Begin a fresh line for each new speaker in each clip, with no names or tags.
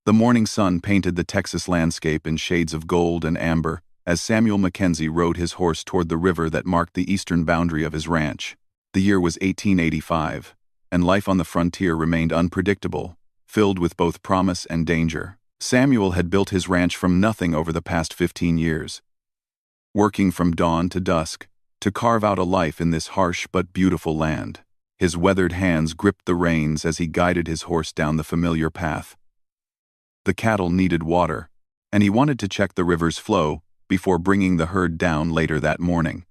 The morning sun painted the Texas landscape in shades of gold and amber as Samuel Mackenzie rode his horse toward the river that marked the eastern boundary of his ranch. The year was 1885, and life on the frontier remained unpredictable, filled with both promise and danger. Samuel had built his ranch from nothing over the past 15 years, working from dawn to dusk to carve out a life in this harsh but beautiful land. His weathered hands gripped the reins as he guided his horse down the familiar path. The cattle needed water, and he wanted to check the river's flow before bringing the herd down later that morning.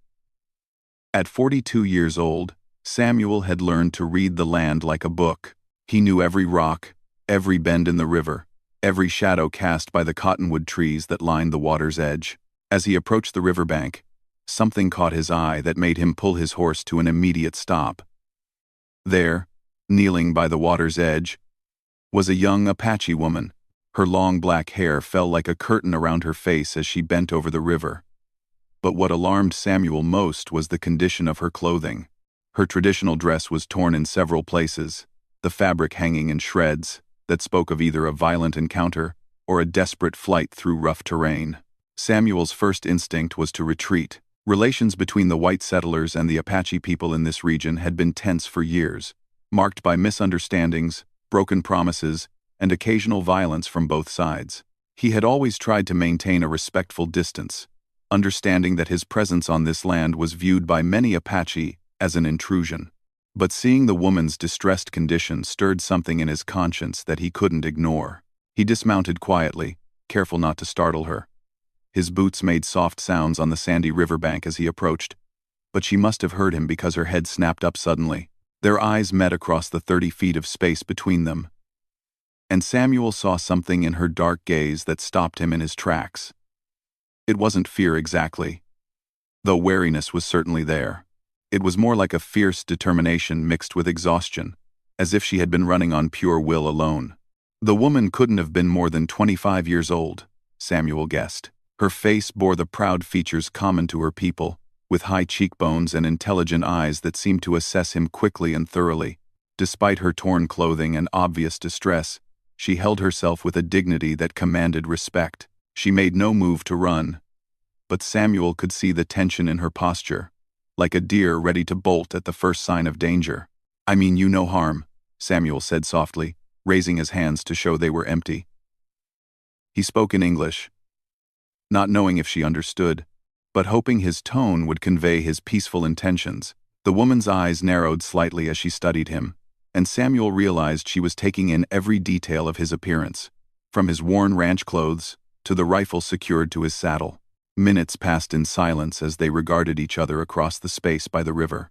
At 42 years old, Samuel had learned to read the land like a book. He knew every rock, every bend in the river, every shadow cast by the cottonwood trees that lined the water's edge. As he approached the riverbank, something caught his eye that made him pull his horse to an immediate stop. There, kneeling by the water's edge, was a young Apache woman. Her long black hair fell like a curtain around her face as she bent over the river. But what alarmed Samuel most was the condition of her clothing. Her traditional dress was torn in several places, the fabric hanging in shreds that spoke of either a violent encounter or a desperate flight through rough terrain. Samuel's first instinct was to retreat. Relations between the white settlers and the Apache people in this region had been tense for years, marked by misunderstandings, broken promises, and occasional violence from both sides. He had always tried to maintain a respectful distance, understanding that his presence on this land was viewed by many Apache as an intrusion. But seeing the woman's distressed condition stirred something in his conscience that he couldn't ignore. He dismounted quietly, careful not to startle her. His boots made soft sounds on the sandy riverbank as he approached, but she must have heard him because her head snapped up suddenly. Their eyes met across the 30 feet of space between them, and Samuel saw something in her dark gaze that stopped him in his tracks. It wasn't fear exactly, though wariness was certainly there. It was more like a fierce determination mixed with exhaustion, as if she had been running on pure will alone. The woman couldn't have been more than 25 years old, Samuel guessed. Her face bore the proud features common to her people, with high cheekbones and intelligent eyes that seemed to assess him quickly and thoroughly. Despite her torn clothing and obvious distress, she held herself with a dignity that commanded respect. She made no move to run, but Samuel could see the tension in her posture, like a deer ready to bolt at the first sign of danger. "I mean you no harm," Samuel said softly, raising his hands to show they were empty. He spoke in English, not knowing if she understood, but hoping his tone would convey his peaceful intentions. The woman's eyes narrowed slightly as she studied him, and Samuel realized she was taking in every detail of his appearance, from his worn ranch clothes to the rifle secured to his saddle. Minutes passed in silence as they regarded each other across the space by the river.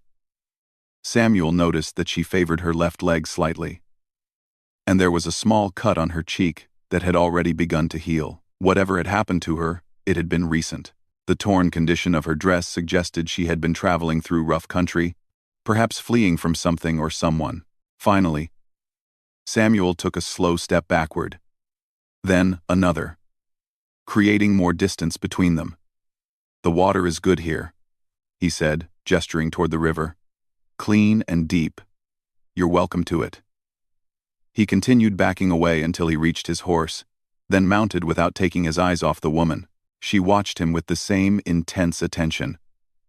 Samuel noticed that she favored her left leg slightly, and there was a small cut on her cheek that had already begun to heal. Whatever had happened to her, it had been recent. The torn condition of her dress suggested she had been traveling through rough country, perhaps fleeing from something or someone. Finally, Samuel took a slow step backward, then another, creating more distance between them. "The water is good here," he said, gesturing toward the river. "Clean and deep. You're welcome to it." He continued backing away until he reached his horse, then mounted without taking his eyes off the woman. She watched him with the same intense attention,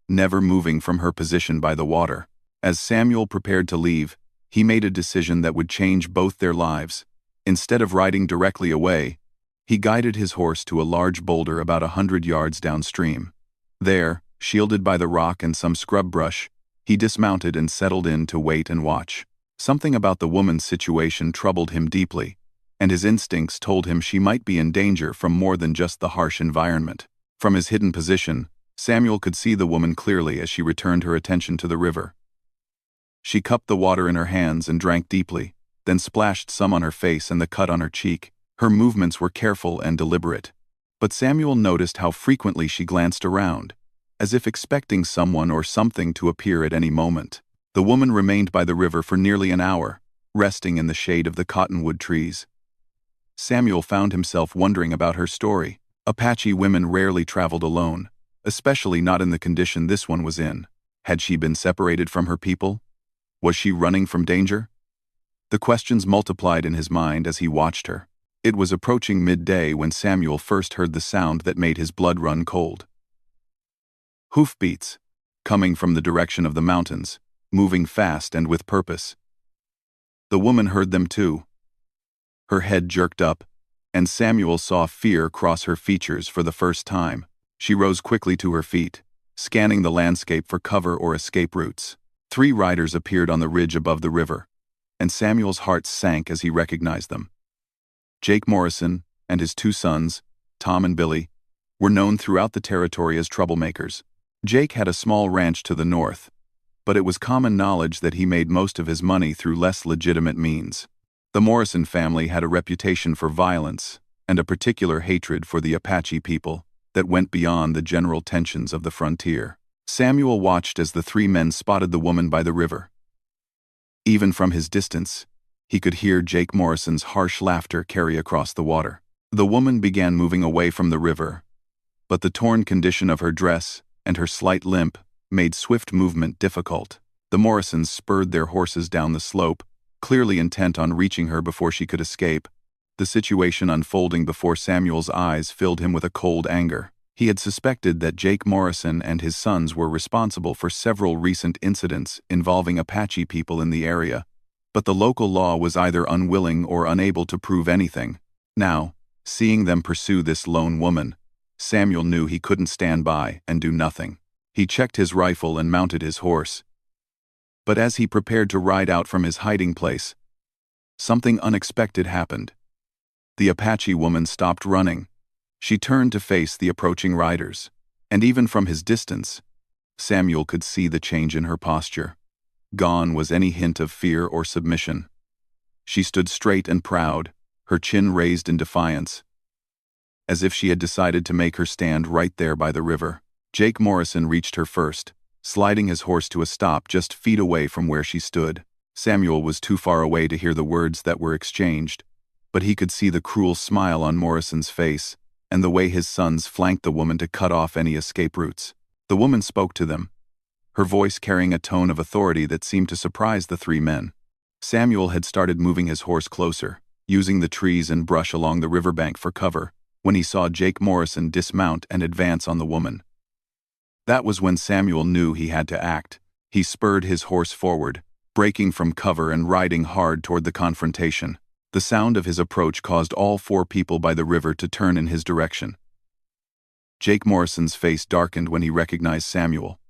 never moving from her position by the water. As Samuel prepared to leave, he made a decision that would change both their lives. Instead of riding directly away, he guided his horse to a large boulder about 100 yards downstream. There, shielded by the rock and some scrub brush, he dismounted and settled in to wait and watch. Something about the woman's situation troubled him deeply, and his instincts told him she might be in danger from more than just the harsh environment. From his hidden position, Samuel could see the woman clearly as she returned her attention to the river. She cupped the water in her hands and drank deeply, then splashed some on her face and the cut on her cheek. Her movements were careful and deliberate, but Samuel noticed how frequently she glanced around, as if expecting someone or something to appear at any moment. The woman remained by the river for nearly an hour, resting in the shade of the cottonwood trees. Samuel found himself wondering about her story. Apache women rarely traveled alone, especially not in the condition this one was in. Had she been separated from her people? Was she running from danger? The questions multiplied in his mind as he watched her. It was approaching midday when Samuel first heard the sound that made his blood run cold. Hoofbeats, coming from the direction of the mountains, moving fast and with purpose. The woman heard them too. Her head jerked up, and Samuel saw fear cross her features for the first time. She rose quickly to her feet, scanning the landscape for cover or escape routes. 3 riders appeared on the ridge above the river, and Samuel's heart sank as he recognized them. Jake Morrison and his 2 sons, Tom and Billy, were known throughout the territory as troublemakers. Jake had a small ranch to the north, but it was common knowledge that he made most of his money through less legitimate means. The Morrison family had a reputation for violence and a particular hatred for the Apache people that went beyond the general tensions of the frontier. Samuel watched as the 3 men spotted the woman by the river. Even from his distance, he could hear Jake Morrison's harsh laughter carry across the water. The woman began moving away from the river, but the torn condition of her dress and her slight limp made swift movement difficult. The Morrisons spurred their horses down the slope, clearly intent on reaching her before she could escape. The situation unfolding before Samuel's eyes filled him with a cold anger. He had suspected that Jake Morrison and his sons were responsible for several recent incidents involving Apache people in the area, but the local law was either unwilling or unable to prove anything. Now, seeing them pursue this lone woman, Samuel knew he couldn't stand by and do nothing. He checked his rifle and mounted his horse. But as he prepared to ride out from his hiding place, something unexpected happened. The Apache woman stopped running. She turned to face the approaching riders, and even from his distance, Samuel could see the change in her posture. Gone was any hint of fear or submission. She stood straight and proud, her chin raised in defiance, as if she had decided to make her stand right there by the river. Jake Morrison reached her first, sliding his horse to a stop just feet away from where she stood. Samuel was too far away to hear the words that were exchanged, but he could see the cruel smile on Morrison's face and the way his sons flanked the woman to cut off any escape routes. The woman spoke to them, her voice carrying a tone of authority that seemed to surprise the 3 men. Samuel had started moving his horse closer, using the trees and brush along the riverbank for cover, when he saw Jake Morrison dismount and advance on the woman. That was when Samuel knew he had to act. He spurred his horse forward, breaking from cover and riding hard toward the confrontation. The sound of his approach caused all 4 people by the river to turn in his direction. Jake Morrison's face darkened when he recognized Samuel,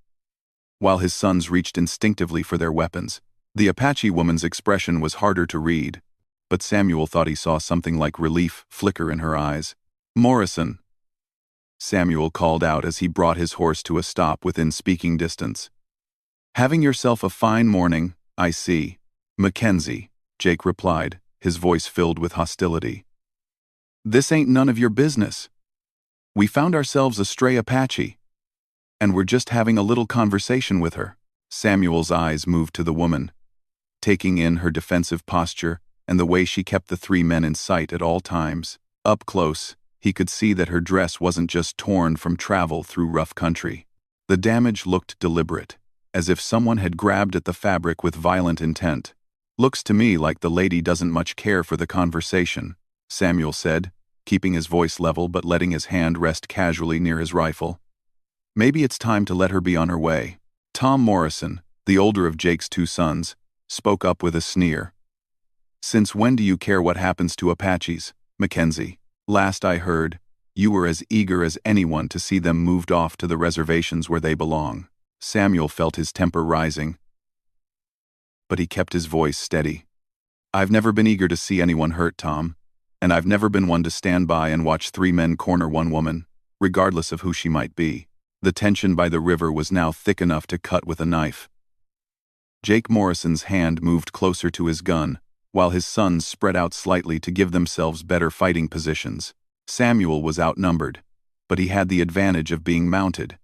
while his sons reached instinctively for their weapons. The Apache woman's expression was harder to read, but Samuel thought he saw something like relief flicker in her eyes. "Morrison," Samuel called out as he brought his horse to a stop within speaking distance. "Having yourself a fine morning, I see." "Mackenzie," Jake replied, his voice filled with hostility. "This ain't none of your business. We found ourselves a stray Apache, and we're just having a little conversation with her." Samuel's eyes moved to the woman, taking in her defensive posture and the way she kept the 3 men in sight at all times. Up close, he could see that her dress wasn't just torn from travel through rough country. The damage looked deliberate, as if someone had grabbed at the fabric with violent intent. "Looks to me like the lady doesn't much care for the conversation," Samuel said, keeping his voice level but letting his hand rest casually near his rifle. "Maybe it's time to let her be on her way." Tom Morrison, the older of Jake's 2 sons, spoke up with a sneer. "Since when do you care what happens to Apaches, Mackenzie? Last I heard, you were as eager as anyone to see them moved off to the reservations where they belong." Samuel felt his temper rising, but he kept his voice steady. "I've never been eager to see anyone hurt, Tom, and I've never been one to stand by and watch 3 men corner one woman, regardless of who she might be." The tension by the river was now thick enough to cut with a knife. Jake Morrison's hand moved closer to his gun, while his sons spread out slightly to give themselves better fighting positions. Samuel was outnumbered, but he had the advantage of being mounted,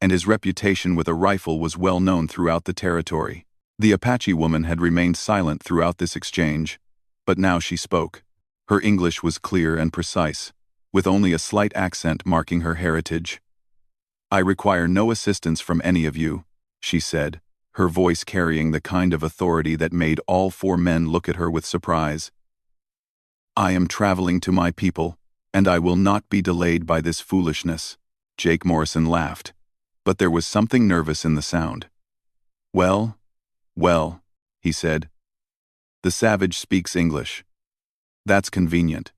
and his reputation with a rifle was well known throughout the territory. The Apache woman had remained silent throughout this exchange, but now she spoke. Her English was clear and precise, with only a slight accent marking her heritage. "I require no assistance from any of you," she said, her voice carrying the kind of authority that made all 4 men look at her with surprise. I am traveling to my people, and I will not be delayed by this foolishness. Jake Morrison laughed, but there was something nervous in the sound. Well, well, he said. The savage speaks English. That's convenient.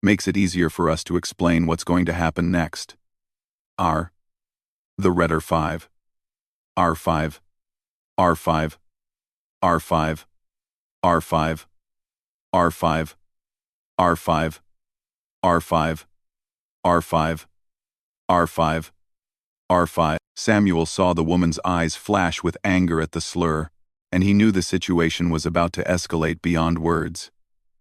Makes it easier for us to explain what's going to happen next. The Redder 5. R5. R5. R5. R5. R5. R5. R5. R5. R5. R5. Samuel saw the woman's eyes flash with anger at the slur, and he knew the situation was about to escalate beyond words.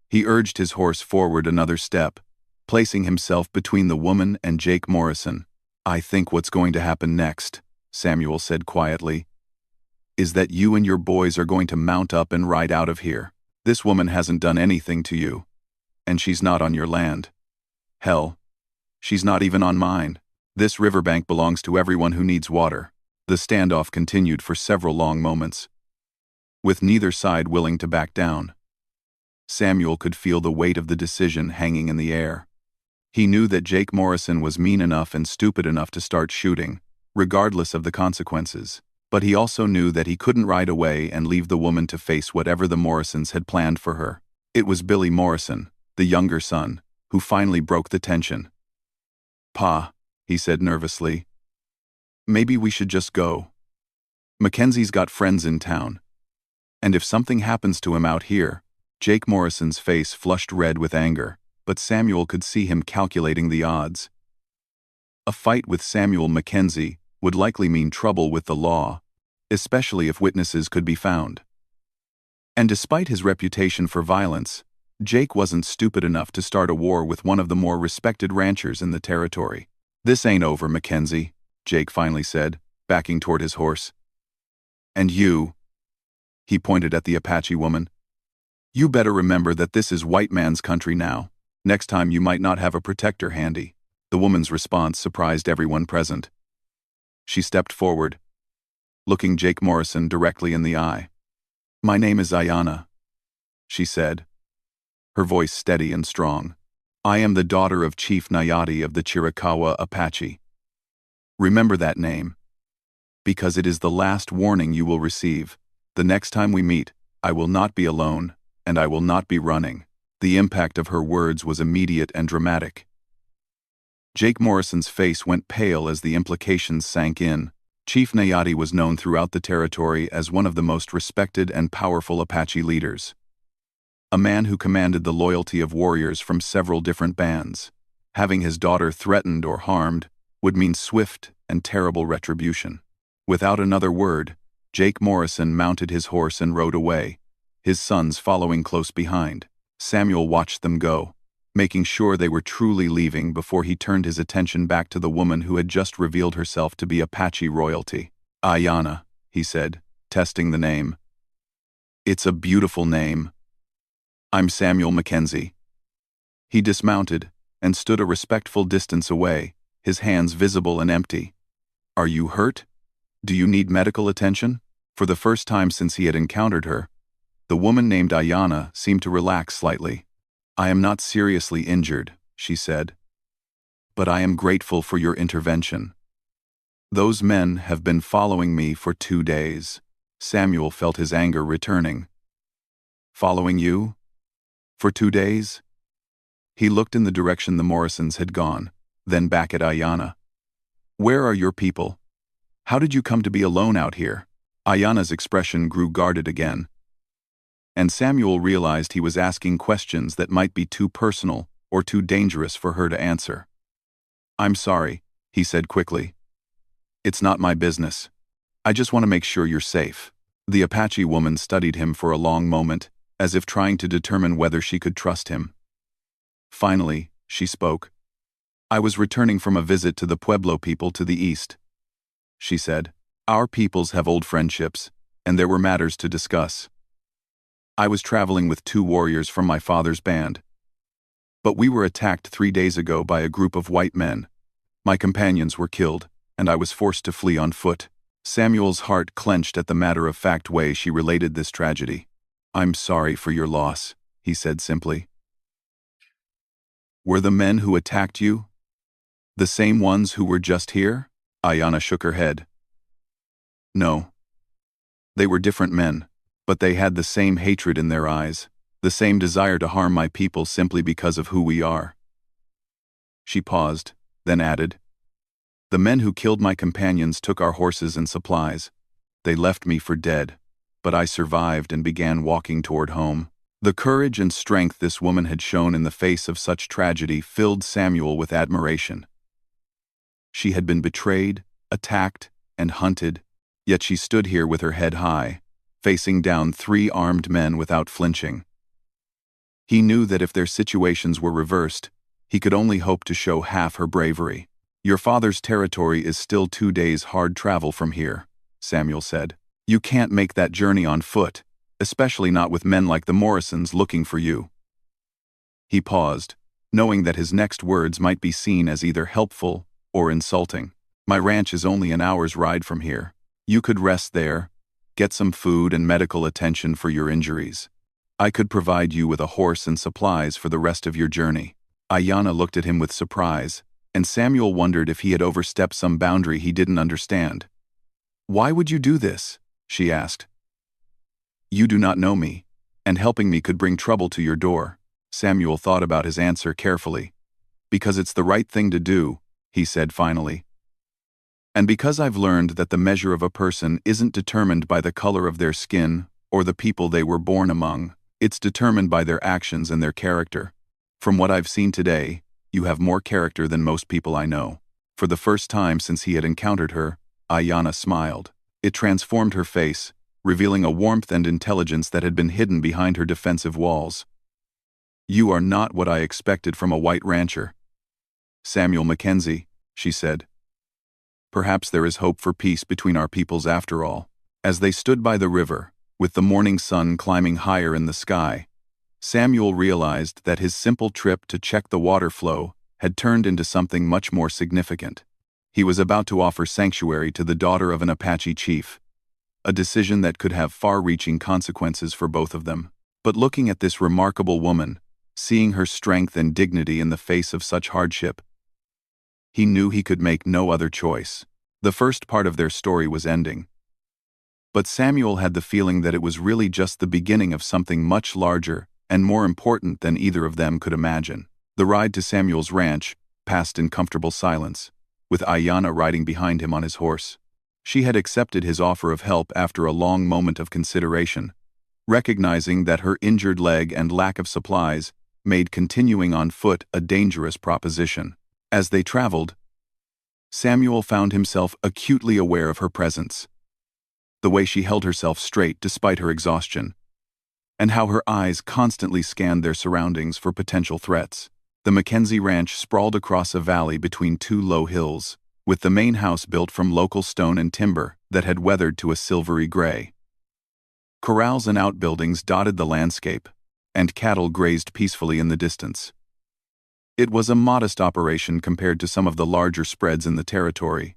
He urged his horse forward another step, placing himself between the woman and Jake Morrison. I think what's going to happen next, Samuel said quietly, is that you and your boys are going to mount up and ride out of here. This woman hasn't done anything to you, and she's not on your land. Hell, she's not even on mine. This riverbank belongs to everyone who needs water. The standoff continued for several long moments, with neither side willing to back down. Samuel could feel the weight of the decision hanging in the air. He knew that Jake Morrison was mean enough and stupid enough to start shooting, regardless of the consequences. But he also knew that he couldn't ride away and leave the woman to face whatever the Morrisons had planned for her. It was Billy Morrison, the younger son, who finally broke the tension. Pa, he said nervously, maybe we should just go. Mackenzie's got friends in town. And if something happens to him out here, Jake Morrison's face flushed red with anger, but Samuel could see him calculating the odds. A fight with Samuel Mackenzie would likely mean trouble with the law, especially if witnesses could be found. And despite his reputation for violence, Jake wasn't stupid enough to start a war with one of the more respected ranchers in the territory. This ain't over, Mackenzie, Jake finally said, backing toward his horse. And you, he pointed at the Apache woman, you better remember that this is white man's country now. Next time you might not have a protector handy. The woman's response surprised everyone present. She stepped forward, looking Jake Morrison directly in the eye. My name is Ayanna, she said, her voice steady and strong. I am the daughter of Chief Nayati of the Chiricahua Apache. Remember that name, because it is the last warning you will receive. The next time we meet, I will not be alone, and I will not be running. The impact of her words was immediate and dramatic. Jake Morrison's face went pale as the implications sank in. Chief Nayati was known throughout the territory as one of the most respected and powerful Apache leaders. A man who commanded the loyalty of warriors from several different bands. Having his daughter threatened or harmed would mean swift and terrible retribution. Without another word, Jake Morrison mounted his horse and rode away, his sons following close behind. Samuel watched them go, making sure they were truly leaving before he turned his attention back to the woman who had just revealed herself to be Apache royalty. Ayanna, he said, testing the name. It's a beautiful name. I'm Samuel Mackenzie. He dismounted and stood a respectful distance away, his hands visible and empty. Are you hurt? Do you need medical attention? For the first time since he had encountered her, the woman named Ayanna seemed to relax slightly. I am not seriously injured, she said. But I am grateful for your intervention. Those men have been following me for 2 days. Samuel felt his anger returning. Following you? For 2 days? He looked in the direction the Morrisons had gone, then back at Ayanna. Where are your people? How did you come to be alone out here? Ayanna's expression grew guarded again, and Samuel realized he was asking questions that might be too personal or too dangerous for her to answer. I'm sorry, he said quickly. It's not my business. I just want to make sure you're safe. The Apache woman studied him for a long moment, as if trying to determine whether she could trust him. Finally, she spoke. I was returning from a visit to the Pueblo people to the east, she said. Our peoples have old friendships, and there were matters to discuss. I was traveling with 2 warriors from my father's band. But we were attacked 3 days ago by a group of white men. My companions were killed, and I was forced to flee on foot. Samuel's heart clenched at the matter-of-fact way she related this tragedy. I'm sorry for your loss, he said simply. Were the men who attacked you the same ones who were just here? Ayana shook her head. No. They were different men, but they had the same hatred in their eyes, the same desire to harm my people simply because of who we are. She paused, then added, "The men who killed my companions took our horses and supplies. They left me for dead, but I survived and began walking toward home." The courage and strength this woman had shown in the face of such tragedy filled Samuel with admiration. She had been betrayed, attacked, and hunted, yet she stood here with her head high, facing down 3 armed men without flinching. He knew that if their situations were reversed, he could only hope to show half her bravery. "Your father's territory is still 2 days' hard travel from here," Samuel said. "You can't make that journey on foot, especially not with men like the Morrisons looking for you." He paused, knowing that his next words might be seen as either helpful or insulting. "My ranch is only an hour's ride from here. You could rest there, get some food and medical attention for your injuries. I could provide you with a horse and supplies for the rest of your journey." Ayana looked at him with surprise, and Samuel wondered if he had overstepped some boundary he didn't understand. "Why would you do this?" she asked. "You do not know me, and helping me could bring trouble to your door." Samuel thought about his answer carefully. "Because it's the right thing to do," he said finally. "And because I've learned that the measure of a person isn't determined by the color of their skin or the people they were born among, it's determined by their actions and their character. From what I've seen today, you have more character than most people I know." For the first time since he had encountered her, Ayana smiled. It transformed her face, revealing a warmth and intelligence that had been hidden behind her defensive walls. "You are not what I expected from a white rancher, Samuel Mackenzie," she said. "Perhaps there is hope for peace between our peoples after all." As they stood by the river, with the morning sun climbing higher in the sky, Samuel realized that his simple trip to check the water flow had turned into something much more significant. He was about to offer sanctuary to the daughter of an Apache chief, a decision that could have far-reaching consequences for both of them. But looking at this remarkable woman, seeing her strength and dignity in the face of such hardship, he knew he could make no other choice. The first part of their story was ending. But Samuel had the feeling that it was really just the beginning of something much larger and more important than either of them could imagine. The ride to Samuel's ranch passed in comfortable silence, with Ayana riding behind him on his horse. She had accepted his offer of help after a long moment of consideration, recognizing that her injured leg and lack of supplies made continuing on foot a dangerous proposition. As they traveled, Samuel found himself acutely aware of her presence. The way she held herself straight despite her exhaustion, and how her eyes constantly scanned their surroundings for potential threats. The Mackenzie Ranch sprawled across a valley between 2 low hills, with the main house built from local stone and timber that had weathered to a silvery gray. Corrals and outbuildings dotted the landscape, and cattle grazed peacefully in the distance. It was a modest operation compared to some of the larger spreads in the territory,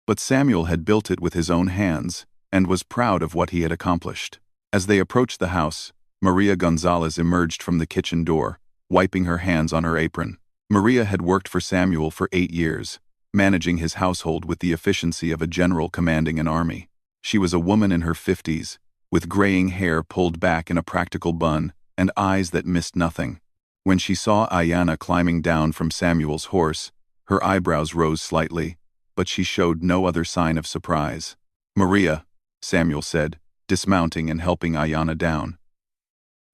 but Samuel had built it with his own hands and was proud of what he had accomplished. As they approached the house, Maria Gonzalez emerged from the kitchen door, wiping her hands on her apron. Maria had worked for Samuel for 8 years, managing his household with the efficiency of a general commanding an army. She was a woman in her 50s, with graying hair pulled back in a practical bun and eyes that missed nothing. When she saw Ayana climbing down from Samuel's horse, her eyebrows rose slightly, but she showed no other sign of surprise. "Maria," Samuel said, dismounting and helping Ayana down.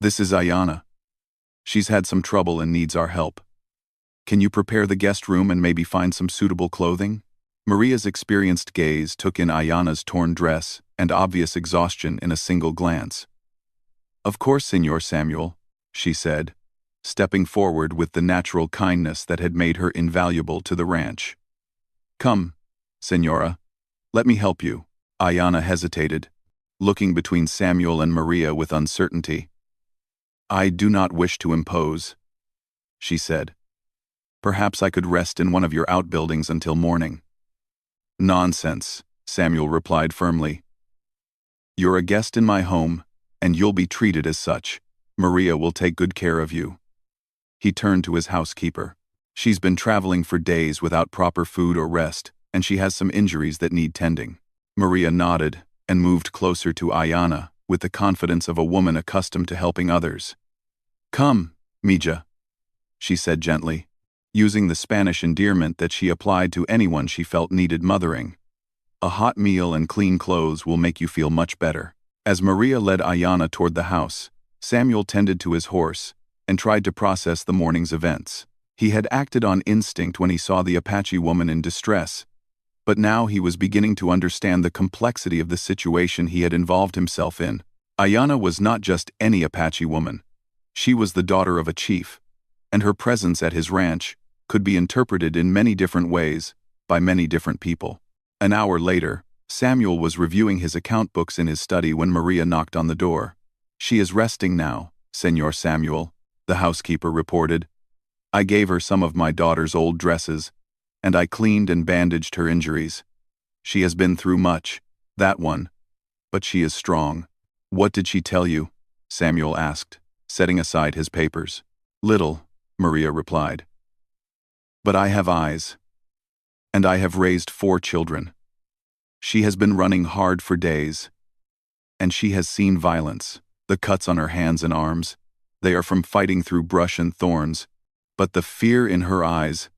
"This is Ayana. She's had some trouble and needs our help. Can you prepare the guest room and maybe find some suitable clothing?" Maria's experienced gaze took in Ayana's torn dress and obvious exhaustion in a single glance. "Of course, Señor Samuel," she said, stepping forward with the natural kindness that had made her invaluable to the ranch. "Come, Señora, let me help you." Ayana hesitated, looking between Samuel and Maria with uncertainty. "I do not wish to impose," she said. "Perhaps I could rest in one of your outbuildings until morning." "Nonsense," Samuel replied firmly. "You're a guest in my home, and you'll be treated as such. Maria will take good care of you." He turned to his housekeeper. She's been traveling for days without proper food or rest, and she has some injuries that need tending. Maria nodded and moved closer to Ayana with the confidence of a woman accustomed to helping others. "Come, Mija," she said gently, using the Spanish endearment that she applied to anyone she felt needed mothering. "A hot meal and clean clothes will make you feel much better." As Maria led Ayana toward the house, Samuel tended to his horse and tried to process the morning's events. He had acted on instinct when he saw the Apache woman in distress, but now he was beginning to understand the complexity of the situation he had involved himself in. Ayana was not just any Apache woman. She was the daughter of a chief, and her presence at his ranch could be interpreted in many different ways by many different people. An hour later, Samuel was reviewing his account books in his study when Maria knocked on the door. "She is resting now, Señor Samuel," the housekeeper reported. "I gave her some of my daughter's old dresses, and I cleaned and bandaged her injuries. She has been through much, that one, but she is strong." "What did she tell you?" Samuel asked, setting aside his papers. "Little," Maria replied. "But I have eyes, and I have raised 4 children. She has been running hard for days, and she has seen violence. The cuts on her hands and arms, they are from fighting through brush and thorns, but the fear in her eyes,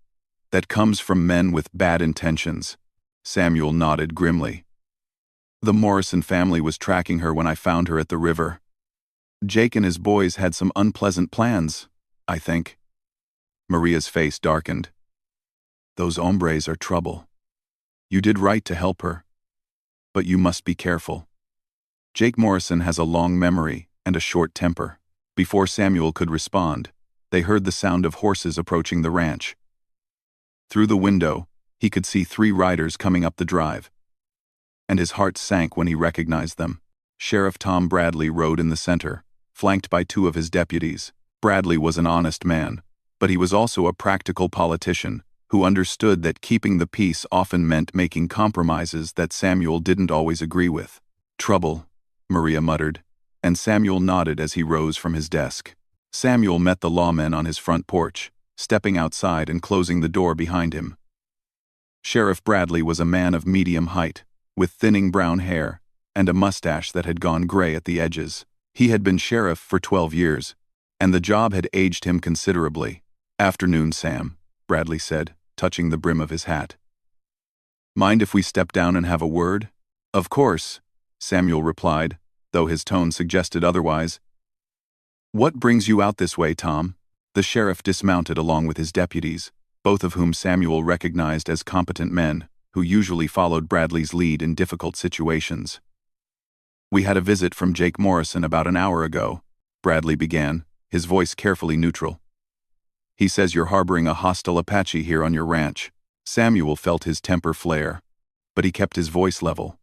that comes from men with bad intentions." Samuel nodded grimly. "The Morrison family was tracking her when I found her at the river. Jake and his boys had some unpleasant plans, I think." Maria's face darkened. "Those hombres are trouble. You did right to help her, but you must be careful. Jake Morrison has a long memory and a short temper." Before Samuel could respond, they heard the sound of horses approaching the ranch. Through the window, he could see 3 riders coming up the drive, and his heart sank when he recognized them. Sheriff Tom Bradley rode in the center, flanked by 2 of his deputies. Bradley was an honest man, but he was also a practical politician who understood that keeping the peace often meant making compromises that Samuel didn't always agree with. "Trouble," Maria muttered, and Samuel nodded as he rose from his desk. Samuel met the lawman on his front porch, stepping outside and closing the door behind him. Sheriff Bradley was a man of medium height, with thinning brown hair and a mustache that had gone gray at the edges. He had been sheriff for 12 years, and the job had aged him considerably. "Afternoon, Sam," Bradley said, touching the brim of his hat. "Mind if we step down and have a word?" "Of course," Samuel replied, though his tone suggested otherwise. "What brings you out this way, Tom?" The sheriff dismounted along with his deputies, both of whom Samuel recognized as competent men who usually followed Bradley's lead in difficult situations. "We had a visit from Jake Morrison about an hour ago," Bradley began, his voice carefully neutral. "He says you're harboring a hostile Apache here on your ranch." Samuel felt his temper flare, but he kept his voice level.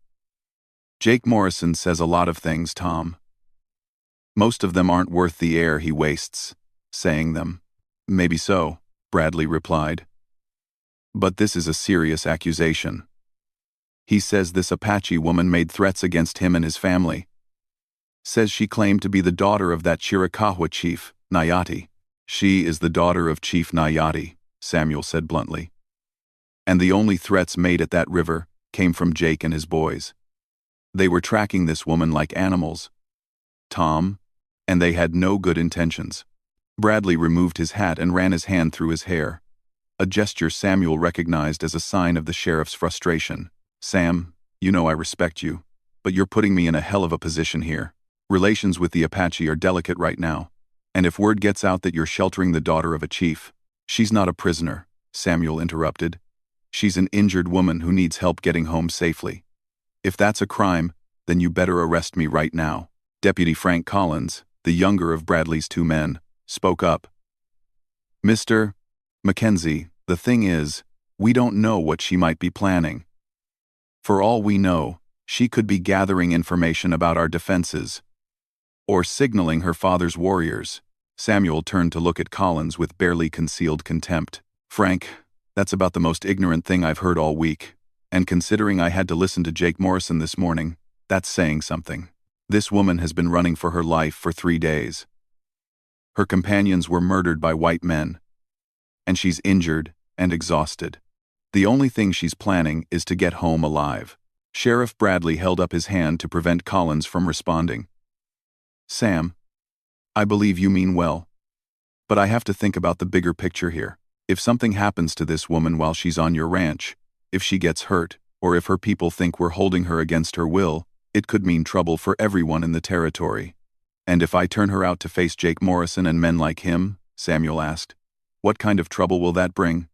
"Jake Morrison says a lot of things, Tom. Most of them aren't worth the air he wastes saying them." "Maybe so," Bradley replied. "But this is a serious accusation. He says this Apache woman made threats against him and his family. Says she claimed to be the daughter of that Chiricahua chief, Nayati." "She is the daughter of Chief Nayati," Samuel said bluntly. "And the only threats made at that river came from Jake and his boys. They were tracking this woman like animals, Tom, and they had no good intentions." Bradley removed his hat and ran his hand through his hair, a gesture Samuel recognized as a sign of the sheriff's frustration. "Sam, you know I respect you, but you're putting me in a hell of a position here. Relations with the Apache are delicate right now, and if word gets out that you're sheltering the daughter of a chief—" "She's not a prisoner," Samuel interrupted. "She's an injured woman who needs help getting home safely. If that's a crime, then you better arrest me right now." Deputy Frank Collins, the younger of Bradley's 2 men, spoke up. "Mr. Mackenzie, the thing is, we don't know what she might be planning. For all we know, she could be gathering information about our defenses, or signaling her father's warriors." Samuel turned to look at Collins with barely concealed contempt. "Frank, that's about the most ignorant thing I've heard all week, and considering I had to listen to Jake Morrison this morning, that's saying something. This woman has been running for her life for 3 days. Her companions were murdered by white men, and she's injured and exhausted. The only thing she's planning is to get home alive. Sheriff Bradley held up his hand to prevent Collins from responding. Sam, I believe you mean well. But I have to think about the bigger picture here. If something happens to this woman while she's on your ranch, if she gets hurt, or if her people think we're holding her against her will, it could mean trouble for everyone in the territory. And if I turn her out to face Jake Morrison and men like him, Samuel asked, what kind of trouble will that bring?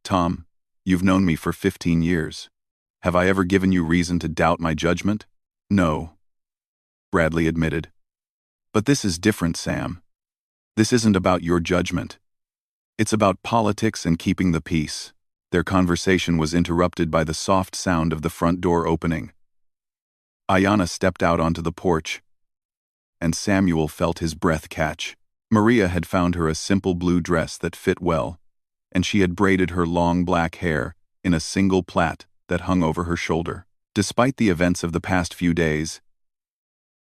Tom, you've known me for 15 years. Have I ever given you reason to doubt my judgment? No, Bradley admitted. But this is different, Sam. This isn't about your judgment. It's about politics and keeping the peace. Their conversation was interrupted by the soft sound of the front door opening. Ayanna stepped out onto the porch, and Samuel felt his breath catch. Maria had found her a simple blue dress that fit well, and she had braided her long black hair in a single plait that hung over her shoulder. Despite the events of the past few days,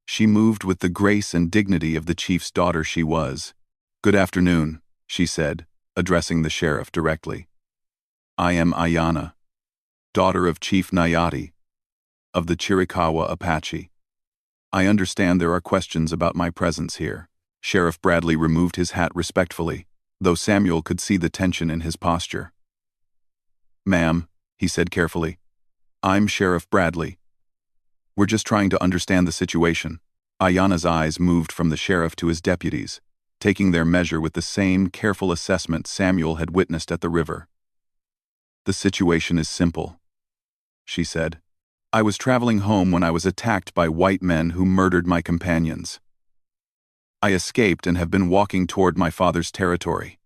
she moved with the grace and dignity of the chief's daughter she was. Good afternoon, she said, addressing the sheriff directly. I am Ayanna, daughter of Chief Nayati, of the Chiricahua Apache. I understand there are questions about my presence here. Sheriff Bradley removed his hat respectfully, though Samuel could see the tension in his posture. Ma'am, he said carefully, I'm Sheriff Bradley. We're just trying to understand the situation. Ayanna's eyes moved from the sheriff to his deputies, taking their measure with the same careful assessment Samuel had witnessed at the river. The situation is simple, she said. I was traveling home when I was attacked by white men who murdered my companions. I escaped and have been walking toward my father's territory.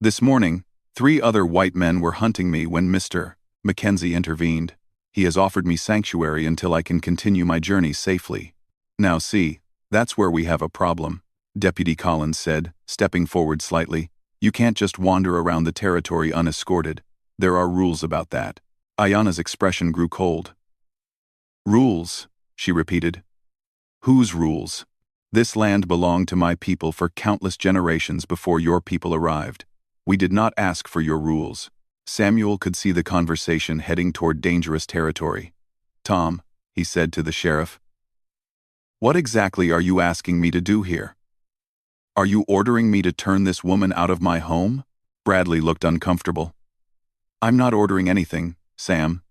This morning, 3 other white men were hunting me when Mr. Mackenzie intervened. He has offered me sanctuary until I can continue my journey safely. Now see, that's where we have a problem, Deputy Collins said, stepping forward slightly. You can't just wander around the territory unescorted. There are rules about that. Ayanna's expression grew cold. Rules, she repeated. Whose rules? This land belonged to my people for countless generations before your people arrived. We did not ask for your rules. Samuel could see the conversation heading toward dangerous territory. Tom, he said to the sheriff, what exactly are you asking me to do here? Are you ordering me to turn this woman out of my home? Bradley looked uncomfortable. I'm not ordering anything, Sam,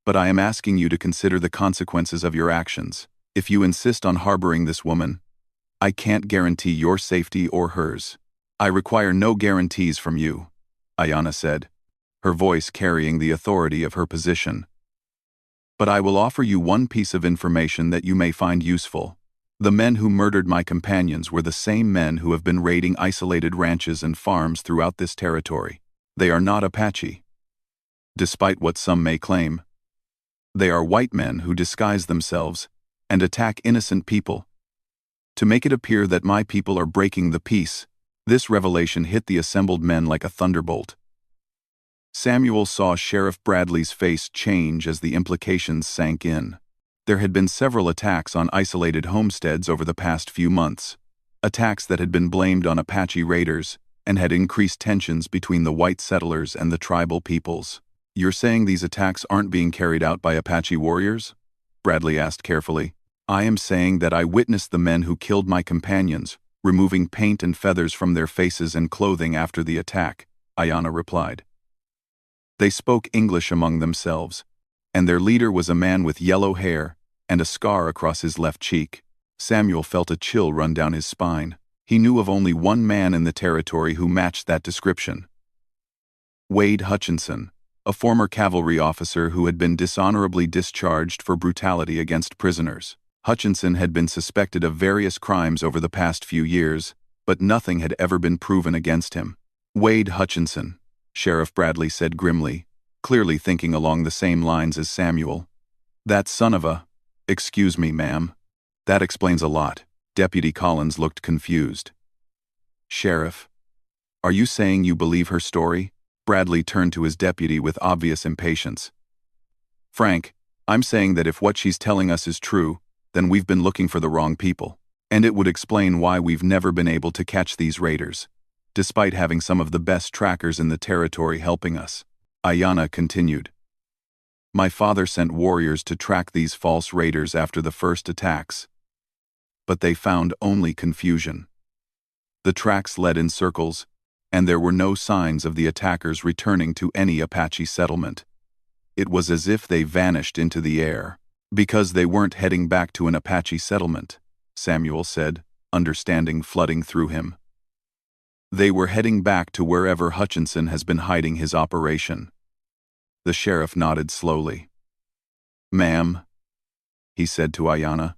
but I am asking you to consider the consequences of your actions. If you insist on harboring this woman, I can't guarantee your safety or hers. I require no guarantees from you, Ayanna said, her voice carrying the authority of her position. But I will offer you one piece of information that you may find useful. The men who murdered my companions were the same men who have been raiding isolated ranches and farms throughout this territory. They are not Apache, despite what some may claim. They are white men who disguise themselves and attack innocent people. To make it appear that my people are breaking the peace, this revelation hit the assembled men like a thunderbolt. Samuel saw Sheriff Bradley's face change as the implications sank in. There had been several attacks on isolated homesteads over the past few months, attacks that had been blamed on Apache raiders and had increased tensions between the white settlers and the tribal peoples. You're saying these attacks aren't being carried out by Apache warriors? Bradley asked carefully. I am saying that I witnessed the men who killed my companions, removing paint and feathers from their faces and clothing after the attack, Ayanna replied. They spoke English among themselves, and their leader was a man with yellow hair and a scar across his left cheek. Samuel felt a chill run down his spine. He knew of only one man in the territory who matched that description. Wade Hutchinson, a former cavalry officer who had been dishonorably discharged for brutality against prisoners. Hutchinson had been suspected of various crimes over the past few years, but nothing had ever been proven against him. Wade Hutchinson, Sheriff Bradley said grimly, clearly thinking along the same lines as Samuel. That son of a... Excuse me, ma'am. That explains a lot. Deputy Collins looked confused. Sheriff, are you saying you believe her story? Bradley turned to his deputy with obvious impatience. Frank, I'm saying that if what she's telling us is true, then we've been looking for the wrong people. And it would explain why we've never been able to catch these raiders, despite having some of the best trackers in the territory helping us. Ayanna continued. My father sent warriors to track these false raiders after the first attacks, but they found only confusion. The tracks led in circles, and there were no signs of the attackers returning to any Apache settlement. It was as if they vanished into the air. Because they weren't heading back to an Apache settlement, Samuel said, understanding flooding through him. They were heading back to wherever Hutchinson has been hiding his operation. The sheriff nodded slowly. Ma'am, he said to Ayanna,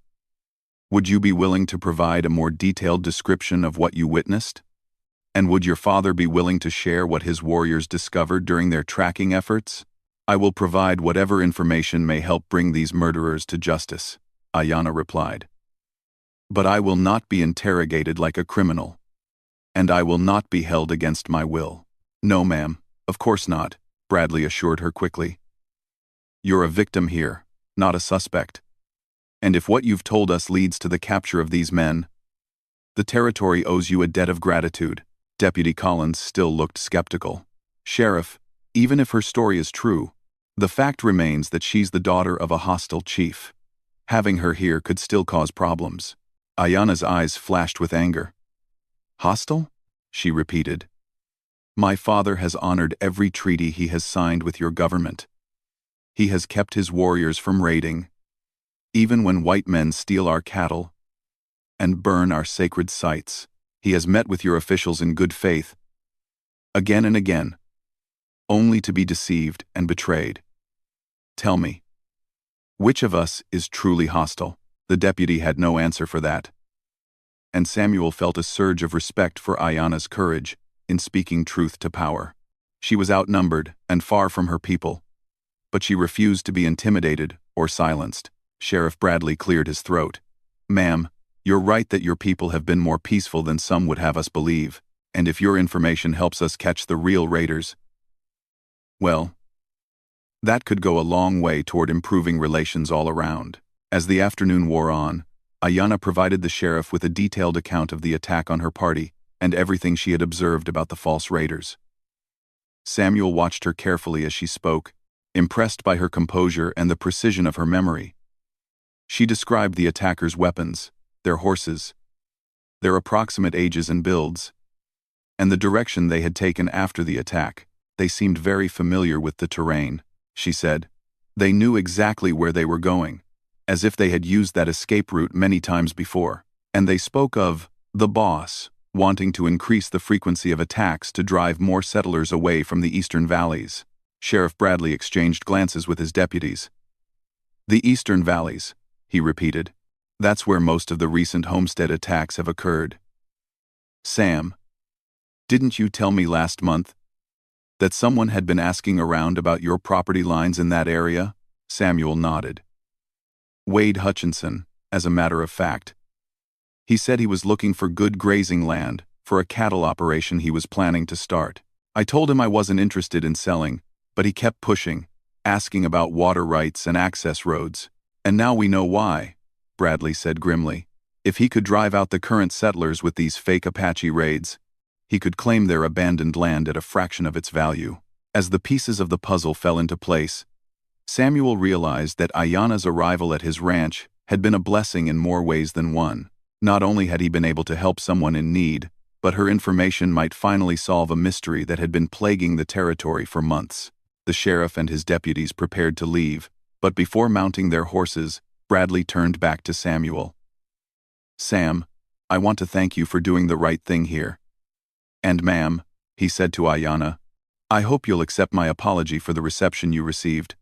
would you be willing to provide a more detailed description of what you witnessed? And would your father be willing to share what his warriors discovered during their tracking efforts? I will provide whatever information may help bring these murderers to justice, Ayanna replied. But I will not be interrogated like a criminal. And I will not be held against my will. No, ma'am, of course not, Bradley assured her quickly. You're a victim here, not a suspect. And if what you've told us leads to the capture of these men, the territory owes you a debt of gratitude. Deputy Collins still looked skeptical. Sheriff, even if her story is true, the fact remains that she's the daughter of a hostile chief. Having her here could still cause problems. Ayanna's eyes flashed with anger. Hostile? She repeated. My father has honored every treaty he has signed with your government. He has kept his warriors from raiding, even when white men steal our cattle and burn our sacred sites. He has met with your officials in good faith, again and again, only to be deceived and betrayed. Tell me, which of us is truly hostile? The deputy had no answer for that. And Samuel felt a surge of respect for Ayanna's courage in speaking truth to power. She was outnumbered and far from her people, but she refused to be intimidated or silenced. Sheriff Bradley cleared his throat. Ma'am, you're right that your people have been more peaceful than some would have us believe, and if your information helps us catch the real raiders, well, that could go a long way toward improving relations all around. As the afternoon wore on, Ayanna provided the sheriff with a detailed account of the attack on her party and everything she had observed about the false raiders. Samuel watched her carefully as she spoke, impressed by her composure and the precision of her memory. She described the attackers' weapons, their horses, their approximate ages and builds, and the direction they had taken after the attack. They seemed very familiar with the terrain, she said. They knew exactly where they were going, as if they had used that escape route many times before. And they spoke of the boss wanting to increase the frequency of attacks to drive more settlers away from the eastern valleys. Sheriff Bradley exchanged glances with his deputies. The eastern valleys, he repeated. That's where most of the recent homestead attacks have occurred. Sam, didn't you tell me last month that someone had been asking around about your property lines in that area? Samuel nodded. Wade Hutchinson, as a matter of fact. He said he was looking for good grazing land for a cattle operation he was planning to start. I told him I wasn't interested in selling, but he kept pushing, asking about water rights and access roads. And now we know why, Bradley said grimly. If he could drive out the current settlers with these fake Apache raids, he could claim their abandoned land at a fraction of its value. As the pieces of the puzzle fell into place, Samuel realized that Ayanna's arrival at his ranch had been a blessing in more ways than one. Not only had he been able to help someone in need, but her information might finally solve a mystery that had been plaguing the territory for months. The sheriff and his deputies prepared to leave, but before mounting their horses, Bradley turned back to Samuel. Sam, I want to thank you for doing the right thing here. And ma'am, he said to Ayanna, I hope you'll accept my apology for the reception you received.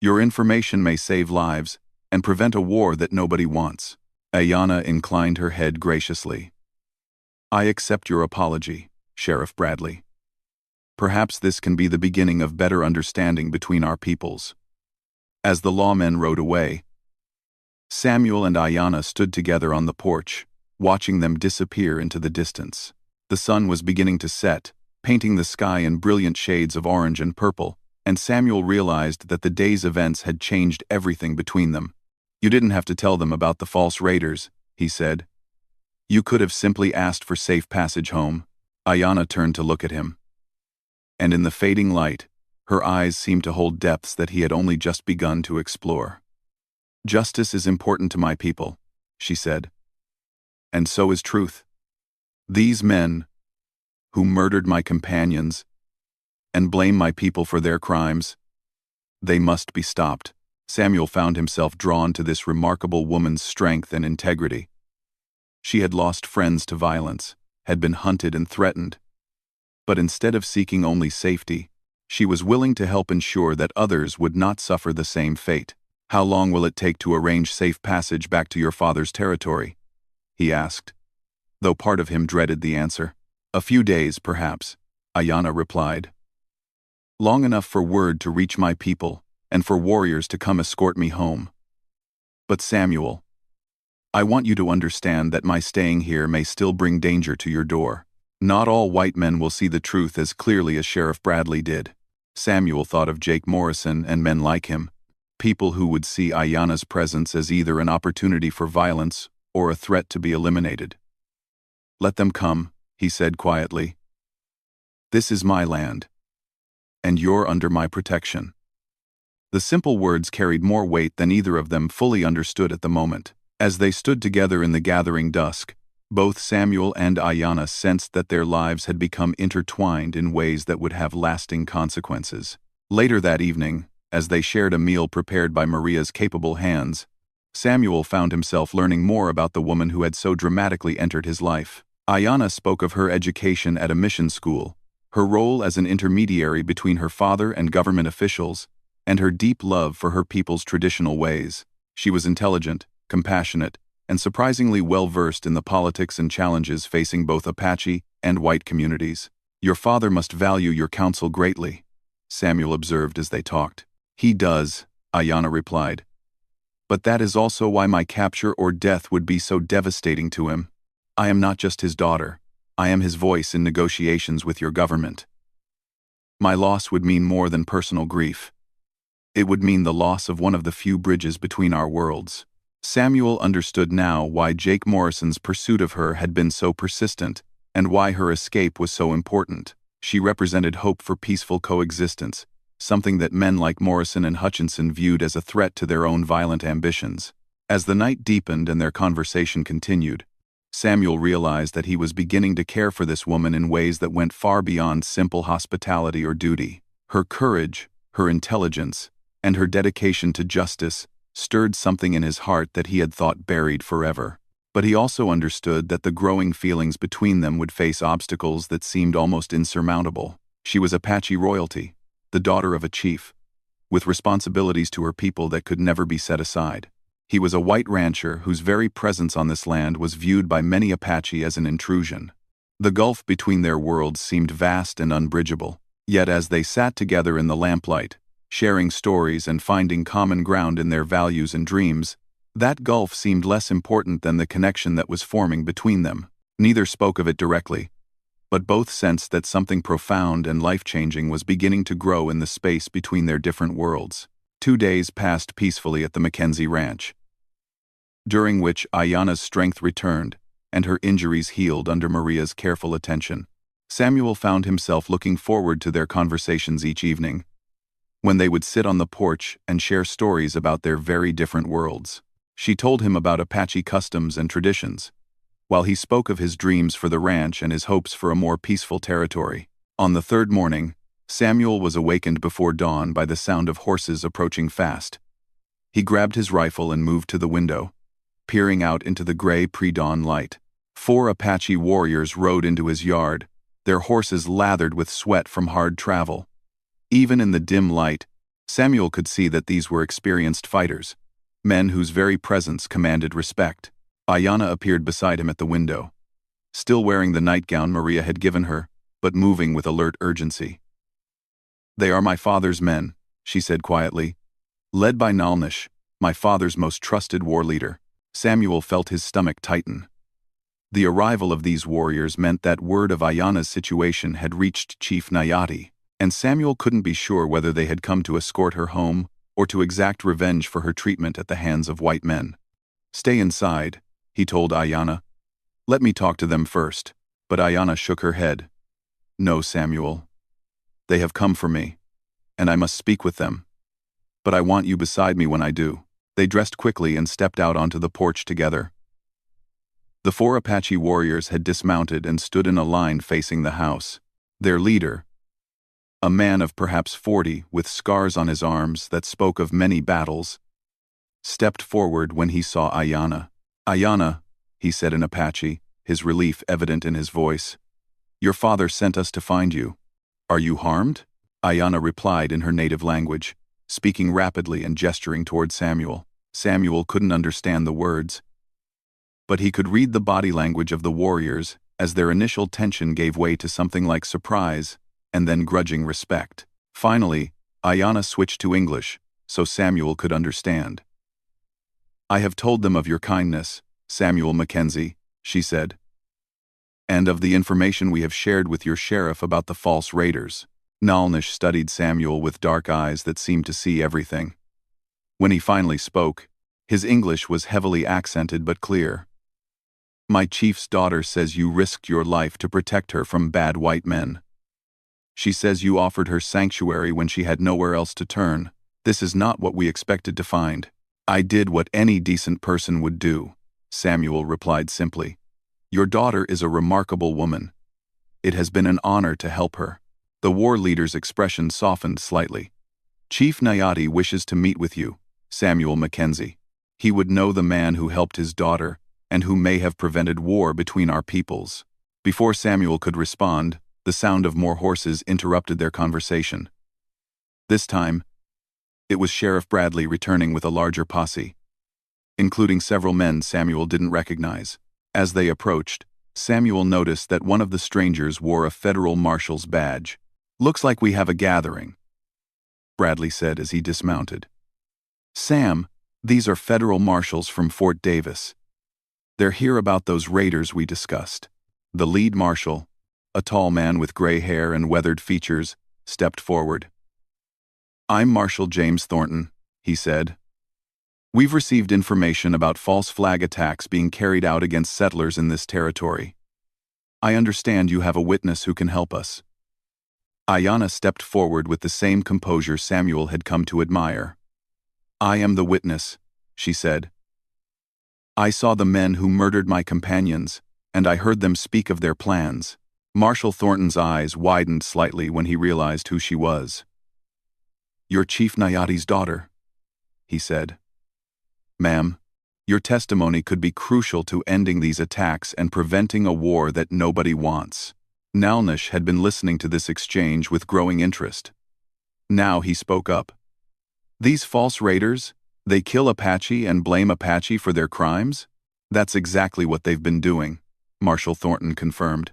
Your information may save lives and prevent a war that nobody wants. Ayanna inclined her head graciously. I accept your apology, Sheriff Bradley. Perhaps this can be the beginning of better understanding between our peoples. As the lawmen rode away, Samuel and Ayanna stood together on the porch, watching them disappear into the distance. The sun was beginning to set, painting the sky in brilliant shades of orange and purple, and Samuel realized that the day's events had changed everything between them. You didn't have to tell them about the false raiders, he said. "You could have simply asked for safe passage home." Ayana turned to look at him. And in the fading light, her eyes seemed to hold depths that he had only just begun to explore. "Justice is important to my people," she said. "And so is truth. These men, who murdered my companions and blame my people for their crimes, they must be stopped." Samuel found himself drawn to this remarkable woman's strength and integrity. She had lost friends to violence, had been hunted and threatened. But instead of seeking only safety, she was willing to help ensure that others would not suffer the same fate. "How long will it take to arrange safe passage back to your father's territory?" he asked, though part of him dreaded the answer. "A few days, perhaps," Ayana replied. "Long enough for word to reach my people, and for warriors to come escort me home. But Samuel, I want you to understand that my staying here may still bring danger to your door. Not all white men will see the truth as clearly as Sheriff Bradley did." Samuel thought of Jake Morrison and men like him, people who would see Ayana's presence as either an opportunity for violence or a threat to be eliminated. "Let them come," he said quietly. "This is my land, and you're under my protection." The simple words carried more weight than either of them fully understood at the moment. As they stood together in the gathering dusk, both Samuel and Ayana sensed that their lives had become intertwined in ways that would have lasting consequences. Later that evening, as they shared a meal prepared by Maria's capable hands, Samuel found himself learning more about the woman who had so dramatically entered his life. Ayana spoke of her education at a mission school, her role as an intermediary between her father and government officials, and her deep love for her people's traditional ways. She was intelligent, compassionate, and surprisingly well-versed in the politics and challenges facing both Apache and white communities. "Your father must value your counsel greatly," Samuel observed as they talked. "He does," Ayana replied. "But that is also why my capture or death would be so devastating to him. I am not just his daughter. I am his voice in negotiations with your government. My loss would mean more than personal grief. It would mean the loss of one of the few bridges between our worlds." Samuel understood now why Jake Morrison's pursuit of her had been so persistent, and why her escape was so important. She represented hope for peaceful coexistence, something that men like Morrison and Hutchinson viewed as a threat to their own violent ambitions. As the night deepened and their conversation continued, Samuel realized that he was beginning to care for this woman in ways that went far beyond simple hospitality or duty. Her courage, her intelligence, and her dedication to justice stirred something in his heart that he had thought buried forever. But he also understood that the growing feelings between them would face obstacles that seemed almost insurmountable. She was Apache royalty, the daughter of a chief, with responsibilities to her people that could never be set aside. He was a white rancher whose very presence on this land was viewed by many Apache as an intrusion. The gulf between their worlds seemed vast and unbridgeable. Yet as they sat together in the lamplight, sharing stories and finding common ground in their values and dreams, that gulf seemed less important than the connection that was forming between them. Neither spoke of it directly, but both sensed that something profound and life-changing was beginning to grow in the space between their different worlds. 2 days passed peacefully at the Mackenzie Ranch, during which Ayana's strength returned and her injuries healed under Maria's careful attention. Samuel found himself looking forward to their conversations each evening, when they would sit on the porch and share stories about their very different worlds. She told him about Apache customs and traditions, while he spoke of his dreams for the ranch and his hopes for a more peaceful territory. On the third morning, Samuel was awakened before dawn by the sound of horses approaching fast. He grabbed his rifle and moved to the window, peering out into the gray pre-dawn light. 4 Apache warriors rode into his yard, their horses lathered with sweat from hard travel. Even in the dim light, Samuel could see that these were experienced fighters, men whose very presence commanded respect. Ayana appeared beside him at the window, still wearing the nightgown Maria had given her, but moving with alert urgency. "They are my father's men," she said quietly, "led by Nalnish, my father's most trusted war leader." Samuel felt his stomach tighten. The arrival of these warriors meant that word of Ayana's situation had reached Chief Nayati, and Samuel couldn't be sure whether they had come to escort her home or to exact revenge for her treatment at the hands of white men. "Stay inside," he told Ayanna. "Let me talk to them first." But Ayanna shook her head. "No, Samuel. They have come for me, and I must speak with them. But I want you beside me when I do." They dressed quickly and stepped out onto the porch together. The 4 Apache warriors had dismounted and stood in a line facing the house. Their leader, a man of perhaps 40 with scars on his arms that spoke of many battles, stepped forward when he saw Ayanna. "Ayanna," he said in Apache, his relief evident in his voice, "your father sent us to find you. Are you harmed?" Ayanna replied in her native language, speaking rapidly and gesturing toward Samuel. Samuel couldn't understand the words, but he could read the body language of the warriors as their initial tension gave way to something like surprise and then grudging respect. Finally, Ayanna switched to English so Samuel could understand. "I have told them of your kindness, Samuel Mackenzie," she said, "and of the information we have shared with your sheriff about the false raiders." Nalnish studied Samuel with dark eyes that seemed to see everything. When he finally spoke, his English was heavily accented but clear. "My chief's daughter says you risked your life to protect her from bad white men. She says you offered her sanctuary when she had nowhere else to turn. This is not what we expected to find." "I did what any decent person would do," Samuel replied simply. "Your daughter is a remarkable woman. It has been an honor to help her." The war leader's expression softened slightly. "Chief Nayati wishes to meet with you, Samuel Mackenzie. He would know the man who helped his daughter and who may have prevented war between our peoples." Before Samuel could respond, the sound of more horses interrupted their conversation. This time, it was Sheriff Bradley returning with a larger posse, including several men Samuel didn't recognize. As they approached, Samuel noticed that one of the strangers wore a federal marshal's badge. "Looks like we have a gathering," Bradley said as he dismounted. "Sam, these are federal marshals from Fort Davis. They're here about those raiders we discussed." The lead marshal, a tall man with gray hair and weathered features, stepped forward. "I'm Marshal James Thornton," he said. "We've received information about false flag attacks being carried out against settlers in this territory. I understand you have a witness who can help us." Ayanna stepped forward with the same composure Samuel had come to admire. "I am the witness," she said. "I saw the men who murdered my companions, and I heard them speak of their plans." Marshal Thornton's eyes widened slightly when he realized who she was. "You're Chief Nayati's daughter," he said. "Ma'am, your testimony could be crucial to ending these attacks and preventing a war that nobody wants." Nalnish had been listening to this exchange with growing interest. Now he spoke up. "These false raiders, they kill Apache and blame Apache for their crimes? That's exactly what they've been doing," Marshal Thornton confirmed.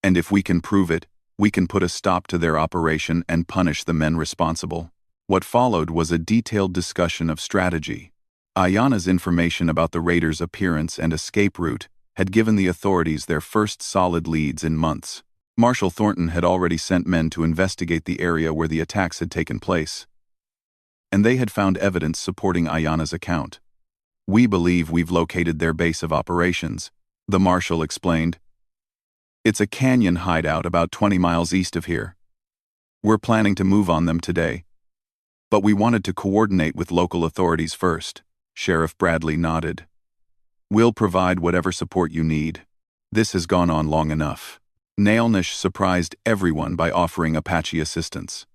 "And if we can prove it, we can put a stop to their operation and punish the men responsible." What followed was a detailed discussion of strategy. Ayanna's information about the raiders' appearance and escape route had given the authorities their first solid leads in months. Marshal Thornton had already sent men to investigate the area where the attacks had taken place, and they had found evidence supporting Ayanna's account. "We believe we've located their base of operations," the marshal explained. "It's a canyon hideout about 20 miles east of here. We're planning to move on them today, but we wanted to coordinate with local authorities first." Sheriff Bradley nodded. "We'll provide whatever support you need. This has gone on long enough." Nalnish surprised everyone by offering Apache assistance.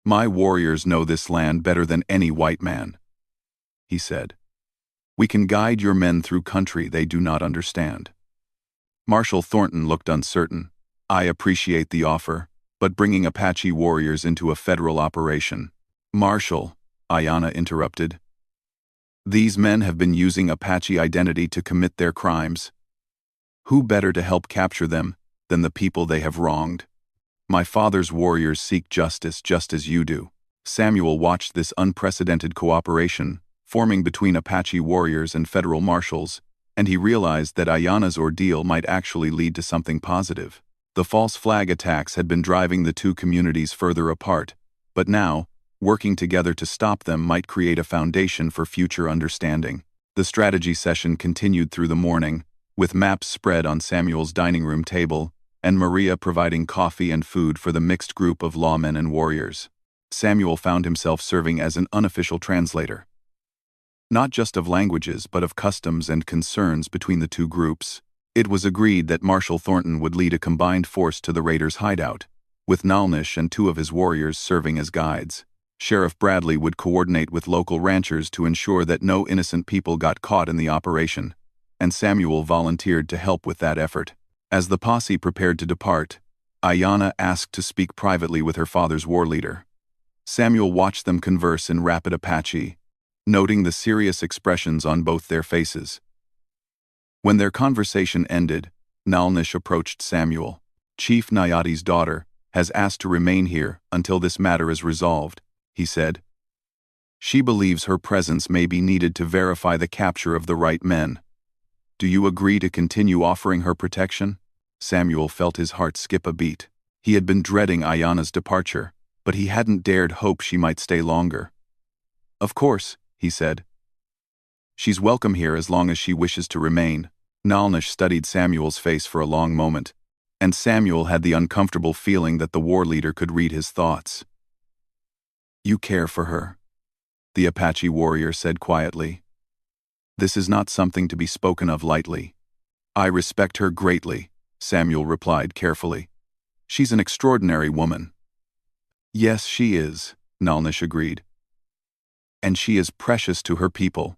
"My warriors know this land better than any white man," he said. "We can guide your men through country they do not understand." Marshal Thornton looked uncertain. "I appreciate the offer, but bringing Apache warriors into a federal operation—" "Marshal," Ayanna interrupted. "These men have been using Apache identity to commit their crimes. Who better to help capture them than the people they have wronged? My father's warriors seek justice just as you do." Samuel watched this unprecedented cooperation forming between Apache warriors and federal marshals, and he realized that Ayanna's ordeal might actually lead to something positive. The false flag attacks had been driving the two communities further apart, but now, working together to stop them might create a foundation for future understanding. The strategy session continued through the morning, with maps spread on Samuel's dining room table, and Maria providing coffee and food for the mixed group of lawmen and warriors. Samuel found himself serving as an unofficial translator. Not just of languages but of customs and concerns between the two groups. It was agreed that Marshal Thornton would lead a combined force to the raiders' hideout, with Nalnish and 2 of his warriors serving as guides. Sheriff Bradley would coordinate with local ranchers to ensure that no innocent people got caught in the operation, and Samuel volunteered to help with that effort. As the posse prepared to depart, Ayanna asked to speak privately with her father's war leader. Samuel watched them converse in rapid Apache, noting the serious expressions on both their faces. When their conversation ended, Nalnish approached Samuel. "Chief Nayati's daughter has asked to remain here until this matter is resolved," he said. "She believes her presence may be needed to verify the capture of the right men. Do you agree to continue offering her protection?" Samuel felt his heart skip a beat. He had been dreading Ayanna's departure, but he hadn't dared hope she might stay longer. "Of course," he said. "She's welcome here as long as she wishes to remain." Nalnish studied Samuel's face for a long moment, and Samuel had the uncomfortable feeling that the war leader could read his thoughts. "You care for her," the Apache warrior said quietly. "This is not something to be spoken of lightly." "I respect her greatly," Samuel replied carefully. "She's an extraordinary woman." "Yes, she is," Nalnish agreed. "And she is precious to her people.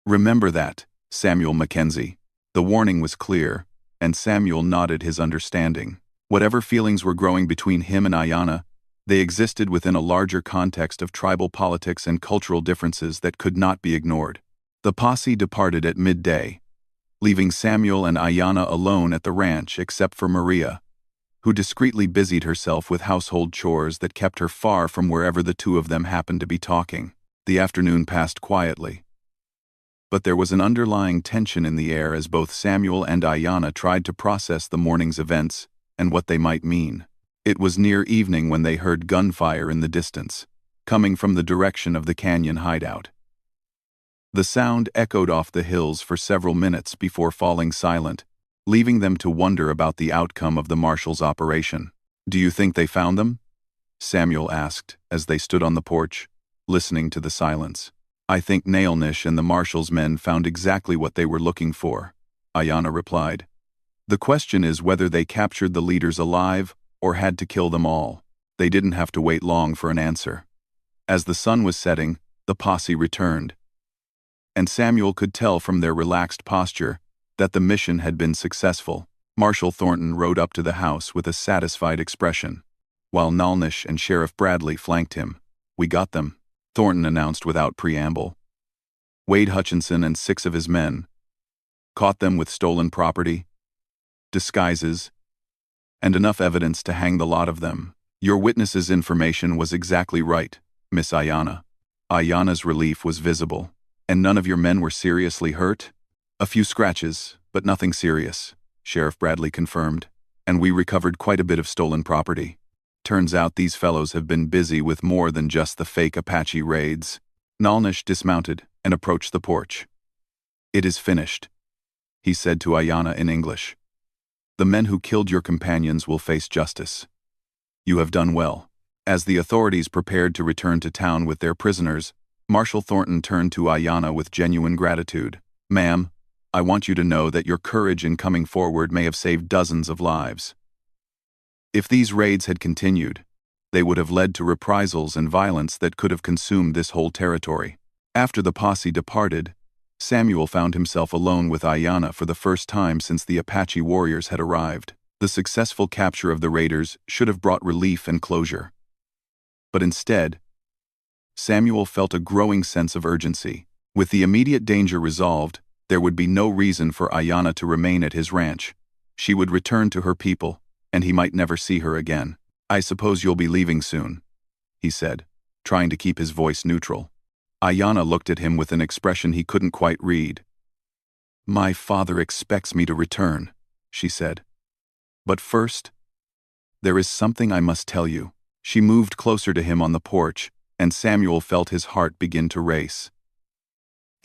Remember that, Samuel Mackenzie." The warning was clear, and Samuel nodded his understanding. Whatever feelings were growing between him and Ayanna, they existed within a larger context of tribal politics and cultural differences that could not be ignored. The posse departed at midday, leaving Samuel and Ayanna alone at the ranch except for Maria, who discreetly busied herself with household chores that kept her far from wherever the 2 of them happened to be talking. The afternoon passed quietly. But there was an underlying tension in the air as both Samuel and Ayanna tried to process the morning's events and what they might mean. It was near evening when they heard gunfire in the distance, coming from the direction of the canyon hideout. The sound echoed off the hills for several minutes before falling silent, leaving them to wonder about the outcome of the marshal's operation. "Do you think they found them?" Samuel asked as they stood on the porch, listening to the silence. "I think Nalnish and the marshal's men found exactly what they were looking for," Ayanna replied. "The question is whether they captured the leaders alive or had to kill them all." They didn't have to wait long for an answer. As the sun was setting, the posse returned, and Samuel could tell from their relaxed posture that the mission had been successful. Marshal Thornton rode up to the house with a satisfied expression, while Nalnish and Sheriff Bradley flanked him. "We got them," Thornton announced without preamble. "Wade Hutchinson and 6 of his men. Caught them with stolen property, disguises, and enough evidence to hang the lot of them. Your witness's information was exactly right, Miss Ayanna." Ayanna's relief was visible. "And none of your men were seriously hurt?" "A few scratches, but nothing serious," Sheriff Bradley confirmed. "And we recovered quite a bit of stolen property. Turns out these fellows have been busy with more than just the fake Apache raids." Nalnish dismounted and approached the porch. "It is finished," he said to Ayanna in English. "The men who killed your companions will face justice. You have done well." As the authorities prepared to return to town with their prisoners, Marshal Thornton turned to Ayanna with genuine gratitude. "Ma'am, I want you to know that your courage in coming forward may have saved dozens of lives. If these raids had continued, they would have led to reprisals and violence that could have consumed this whole territory." After the posse departed, Samuel found himself alone with Ayanna for the first time since the Apache warriors had arrived. The successful capture of the raiders should have brought relief and closure. But instead, Samuel felt a growing sense of urgency. With the immediate danger resolved, there would be no reason for Ayanna to remain at his ranch. She would return to her people, and he might never see her again. "I suppose you'll be leaving soon," he said, trying to keep his voice neutral. Ayanna looked at him with an expression he couldn't quite read. "My father expects me to return," she said. "But first, there is something I must tell you." She moved closer to him on the porch, and Samuel felt his heart begin to race.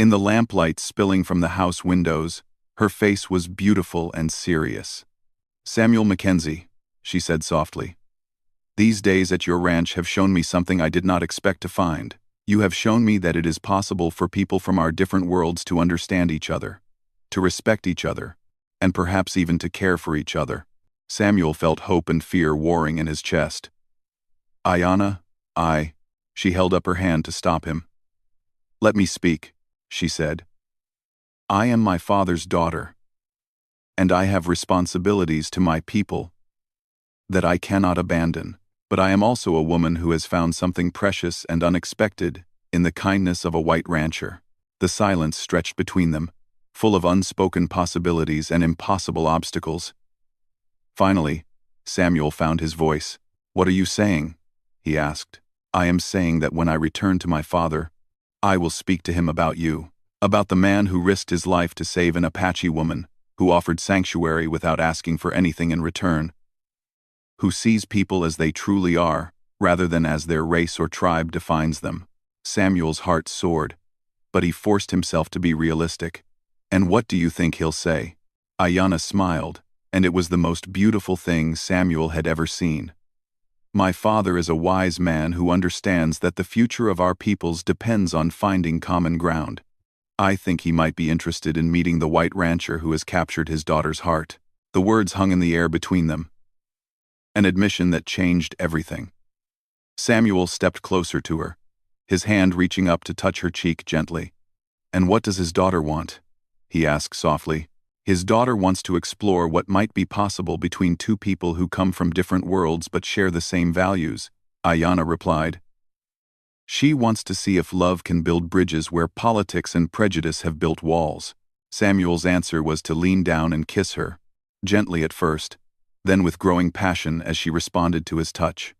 In the lamplight spilling from the house windows, her face was beautiful and serious. "Samuel Mackenzie," she said softly, "these days at your ranch have shown me something I did not expect to find. You have shown me that it is possible for people from our different worlds to understand each other, to respect each other, and perhaps even to care for each other." Samuel felt hope and fear warring in his chest. "Ayanna, She held up her hand to stop him. "Let me speak," she said. "I am my father's daughter, and I have responsibilities to my people that I cannot abandon. But I am also a woman who has found something precious and unexpected in the kindness of a white rancher." The silence stretched between them, full of unspoken possibilities and impossible obstacles. Finally, Samuel found his voice. "What are you saying?" he asked. "I am saying that when I return to my father, I will speak to him about you, about the man who risked his life to save an Apache woman, who offered sanctuary without asking for anything in return, who sees people as they truly are, rather than as their race or tribe defines them." Samuel's heart soared, but he forced himself to be realistic. "And what do you think he'll say?" Ayanna smiled, and it was the most beautiful thing Samuel had ever seen. "My father is a wise man who understands that the future of our peoples depends on finding common ground. I think he might be interested in meeting the white rancher who has captured his daughter's heart." The words hung in the air between them, an admission that changed everything. Samuel stepped closer to her, his hand reaching up to touch her cheek gently. "And what does his daughter want?" he asked softly. "His daughter wants to explore what might be possible between two people who come from different worlds but share the same values," Ayanna replied. "She wants to see if love can build bridges where politics and prejudice have built walls." Samuel's answer was to lean down and kiss her, gently at first, then with growing passion as she responded to his touch.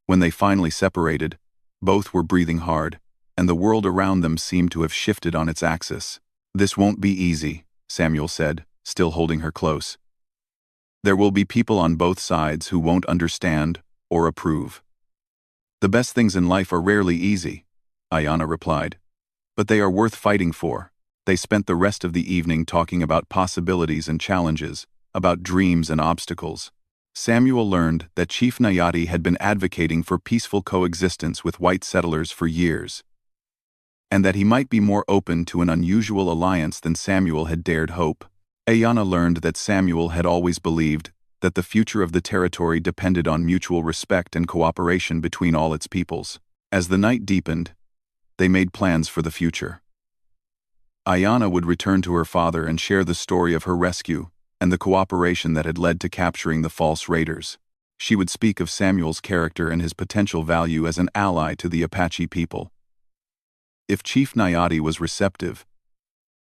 When they finally separated, both were breathing hard, and the world around them seemed to have shifted on its axis. "This won't be easy," Samuel said, still holding her close. "There will be people on both sides who won't understand or approve." "The best things in life are rarely easy," Ayanna replied, "but they are worth fighting for." They spent the rest of the evening talking about possibilities and challenges, about dreams and obstacles. Samuel learned that Chief Nayati had been advocating for peaceful coexistence with white settlers for years, and that he might be more open to an unusual alliance than Samuel had dared hope. Ayanna learned that Samuel had always believed that the future of the territory depended on mutual respect and cooperation between all its peoples. As the night deepened, they made plans for the future. Ayanna would return to her father and share the story of her rescue and the cooperation that had led to capturing the false raiders. She would speak of Samuel's character and his potential value as an ally to the Apache people. If Chief Nayati was receptive,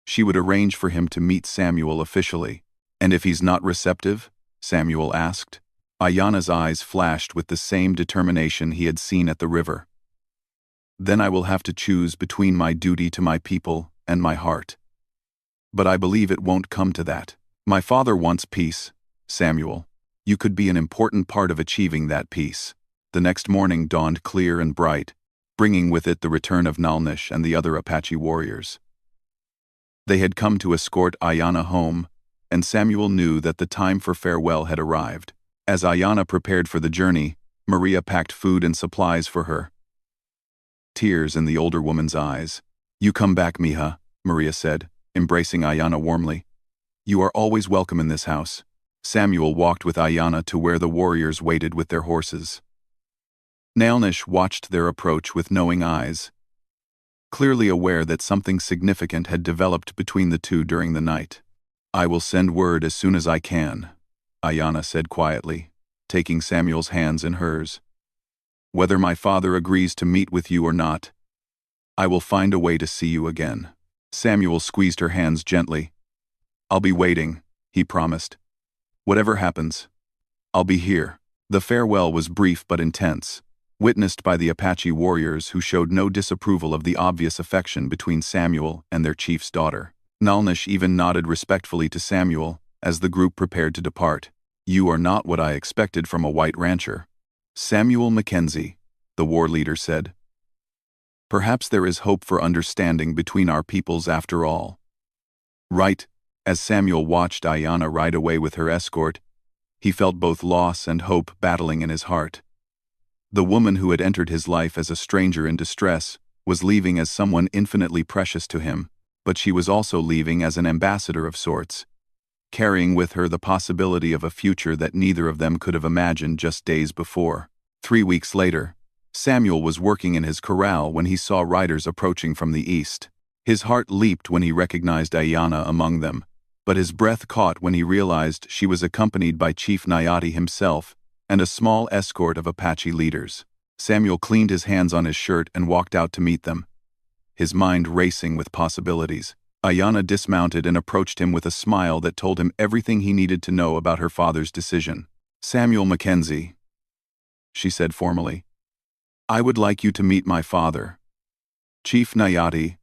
she would arrange for him to meet Samuel officially. "And if he's not receptive?" Samuel asked. Ayanna's eyes flashed with the same determination he had seen at the river. "Then I will have to choose between my duty to my people and my heart. But I believe it won't come to that. My father wants peace, Samuel. You could be an important part of achieving that peace." The next morning dawned clear and bright, bringing with it the return of Nalnish and the other Apache warriors. They had come to escort Ayanna home, and Samuel knew that the time for farewell had arrived. As Ayanna prepared for the journey, Maria packed food and supplies for her, tears in the older woman's eyes. "You come back, Mija," Maria said, embracing Ayanna warmly. "You are always welcome in this house." Samuel walked with Ayanna to where the warriors waited with their horses. Nalnish watched their approach with knowing eyes, clearly aware that something significant had developed between the two during the night. "I will send word as soon as I can," Ayanna said quietly, taking Samuel's hands in hers. "Whether my father agrees to meet with you or not, I will find a way to see you again." Samuel squeezed her hands gently. "I'll be waiting," he promised. "Whatever happens, I'll be here." The farewell was brief but intense, witnessed by the Apache warriors who showed no disapproval of the obvious affection between Samuel and their chief's daughter. Nalnish even nodded respectfully to Samuel as the group prepared to depart. "You are not what I expected from a white rancher, Samuel Mackenzie," the war leader said. Perhaps there is hope for understanding between our peoples after all. Right, as Samuel watched Ayanna ride away with her escort, he felt both loss and hope battling in his heart. The woman who had entered his life as a stranger in distress was leaving as someone infinitely precious to him, but she was also leaving as an ambassador of sorts, carrying with her the possibility of a future that neither of them could have imagined just days before. 3 weeks later, Samuel was working in his corral when he saw riders approaching from the east. His heart leaped when he recognized Ayanna among them, but his breath caught when he realized she was accompanied by Chief Nayati himself and a small escort of Apache leaders. Samuel cleaned his hands on his shirt and walked out to meet them, his mind racing with possibilities. Ayanna dismounted and approached him with a smile that told him everything he needed to know about her father's decision. "Samuel Mackenzie," she said formally, "I would like you to meet my father, Chief Nayati,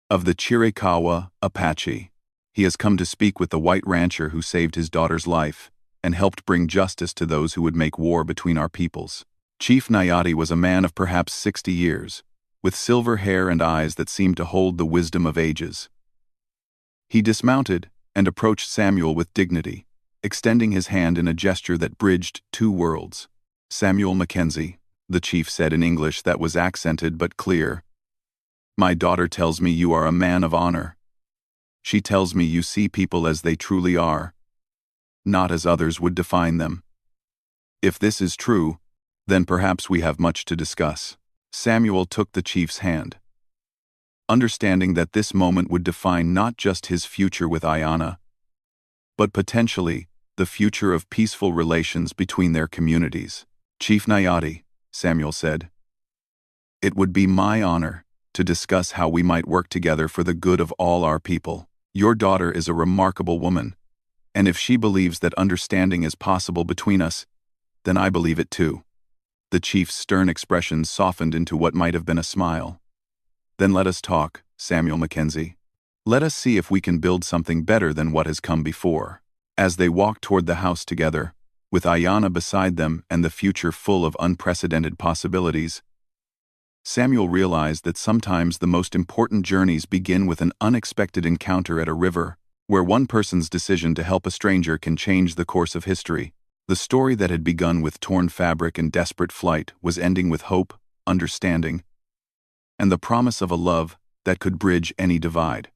of the Chiricahua Apache. He has come to speak with the white rancher who saved his daughter's life and helped bring justice to those who would make war between our peoples." Chief Nayati was a man of perhaps 60 years, with silver hair and eyes that seemed to hold the wisdom of ages. He dismounted and approached Samuel with dignity, extending his hand in a gesture that bridged two worlds. "Samuel Mackenzie," the chief said in English that was accented but clear, "my daughter tells me you are a man of honor. She tells me you see people as they truly are, not as others would define them. If this is true, then perhaps we have much to discuss." Samuel took the chief's hand, understanding that this moment would define not just his future with Ayanna, but potentially the future of peaceful relations between their communities. "Chief Nayati," Samuel said, "it would be my honor to discuss how we might work together for the good of all our people. Your daughter is a remarkable woman, and if she believes that understanding is possible between us, then I believe it too." The chief's stern expression softened into what might have been a smile. "Then let us talk, Samuel Mackenzie. Let us see if we can build something better than what has come before." As they walked toward the house together, with Ayanna beside them and the future full of unprecedented possibilities, Samuel realized that sometimes the most important journeys begin with an unexpected encounter at a river, where one person's decision to help a stranger can change the course of history. The story that had begun with torn fabric and desperate flight was ending with hope, understanding, and the promise of a love that could bridge any divide.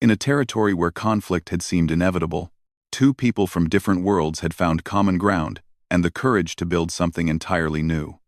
In a territory where conflict had seemed inevitable, two people from different worlds had found common ground and the courage to build something entirely new.